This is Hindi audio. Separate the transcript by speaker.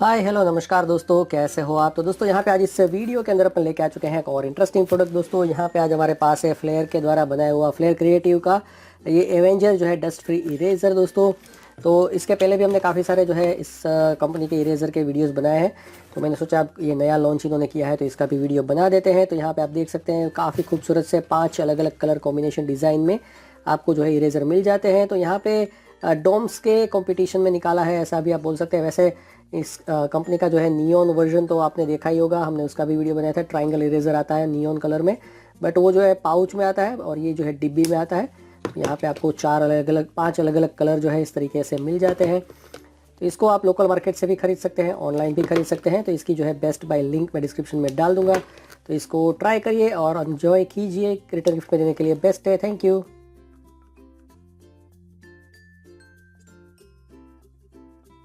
Speaker 1: हाय हेलो नमस्कार दोस्तों, कैसे हो आप। तो दोस्तों यहाँ पे आज इस वीडियो के अंदर अपन लेके आ चुके हैं एक और इंटरेस्टिंग प्रोडक्ट। दोस्तों यहाँ पे आज हमारे पास है फ्लेयर के द्वारा बनाया हुआ फ्लेयर क्रिएटिव का ये एवेंजर जो है डस्ट फ्री इरेजर। दोस्तों तो इसके पहले भी हमने काफ़ी सारे जो है इस कंपनी के इरेजर के वीडियोस बनाए हैं, तो मैंने सोचा अब ये नया लॉन्च इन्होंने किया है तो इसका भी वीडियो बना देते हैं। तो यहाँ पर आप देख सकते हैं काफ़ी खूबसूरत से 5 अलग अलग कलर कॉम्बिनेशन डिज़ाइन में आपको जो है इरेजर मिल जाते हैं। तो यहाँ पे डोम्स के कंपटीशन में निकाला है, ऐसा भी आप बोल सकते हैं। वैसे इस कंपनी का जो है नियॉन वर्जन तो आपने देखा ही होगा, हमने उसका भी वीडियो बनाया था। ट्रायंगल इरेजर आता है नियॉन कलर में, बट वो जो है पाउच में आता है और ये जो है डिब्बी में आता है। तो यहाँ पे आपको 5 अलग अलग कलर जो है इस तरीके से मिल जाते हैं। तो इसको आप लोकल मार्केट से भी खरीद सकते हैं, ऑनलाइन भी खरीद सकते हैं। तो इसकी जो है बेस्ट बाय लिंक मैं डिस्क्रिप्शन में डाल दूंगा, तो इसको ट्राई करिए और एंजॉय कीजिए। रिटर्न गिफ्ट में देने के लिए बेस्ट है। Thank you.